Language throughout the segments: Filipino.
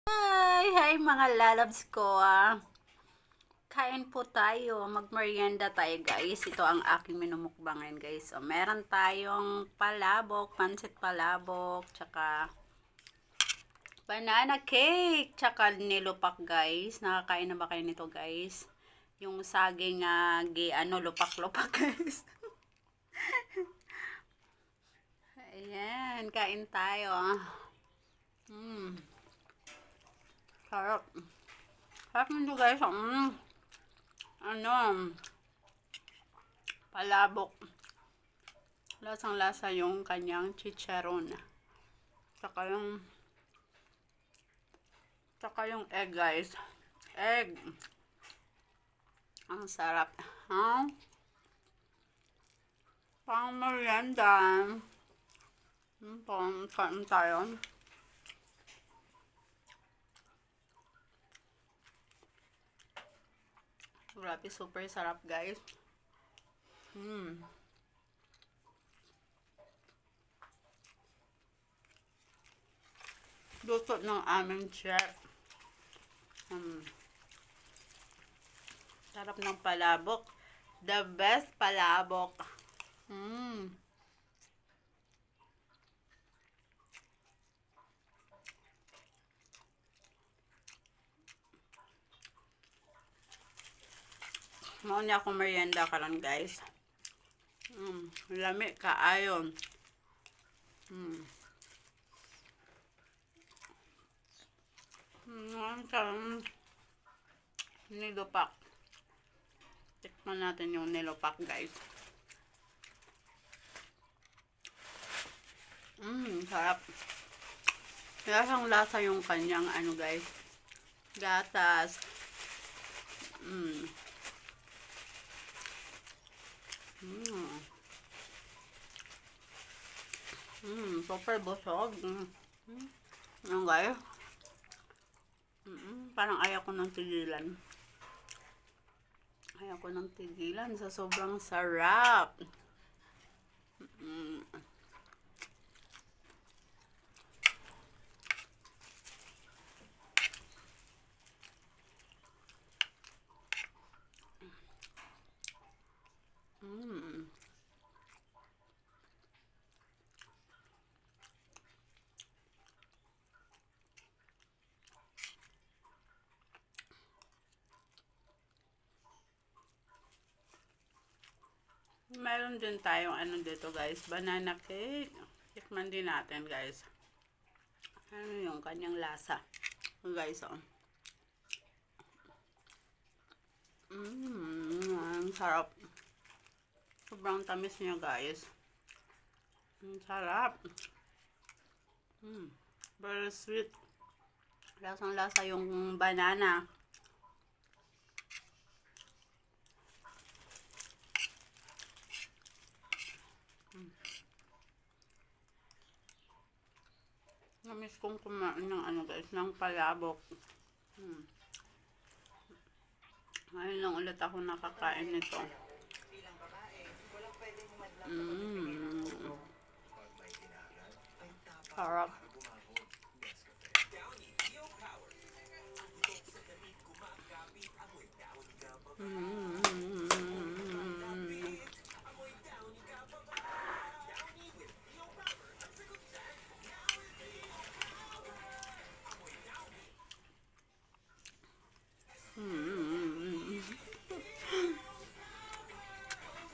Hi mga lalabs ko. Kain po tayo. Magmerienda tayo guys. Ito ang aking minumukbangan guys. So, meron tayong palabok, pansit palabok, tsaka banana cake, tsaka nilupak guys. Nakakain na ba kayo nito guys? Yung saging lupak-lupak guys. Ayan, kain tayo. Sarap. Sarap nito guys. Palabok. Lasang-lasa yung kanyang chicharon. Tsaka yung egg guys. Egg. Ang sarap. Pang merienda. Kain tayo. Grabe, super sarap guys. Luto ng aming chef. Sarap ng palabok. The best palabok. Mauna akong merienda karon guys. Lami kaayon. Nilupak. Tikman natin yung nilupak guys. Sarap. Lasang lasa yung kanyang guys. Gatas. Super busog. Ano guys? Parang ayaw ko ng tigilan. Ayaw ko ng tigilan sa sobrang sarap. Meron din tayong dito guys, banana cake. Tikman din natin guys. Ano yung kanyang lasa. Guys, ang sarap. Sobrang tamis niya guys. Ang sarap. Very sweet. Lasang lasa yung banana. Namiss kong kumain ng guys, ng palabok. Ngayon lang ulit ako nakakain nito. Sarap.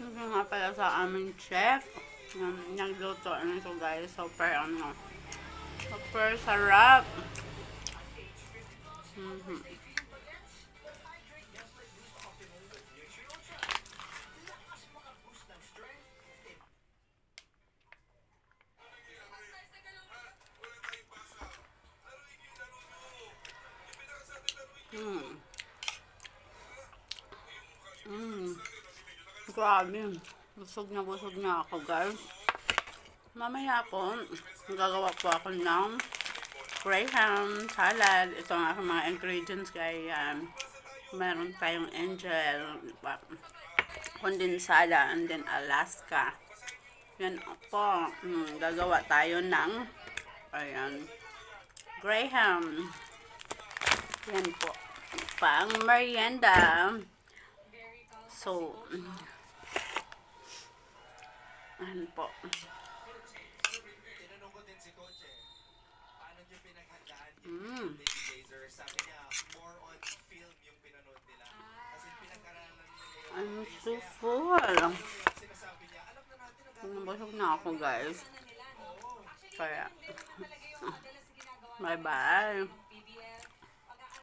Ito nga pala sa aming chef. Nagluto nito guys. Super sarap. Grabe. Busog na ako guys. Mamaya po, gagawa po ako ng graham salad. Ito ang aking mga ingredients guys. Meron tayong angel, kondensada, and then Alaska. Yan po. Gagawa tayo ng graham. Yan po. Pang merienda. So, ano po. Tinanong ko din si Coach paano niyo pinaghandaan yung Mm. Trailblazer? Sabi niya, more on film yung pinanood nila. Kasi pinag-aralan nila yung I'm race. so Kaya, full. yung sinasabi niya, alam na natin ang gagawin. Nabusog na ako, guys. Kaya, bye-bye.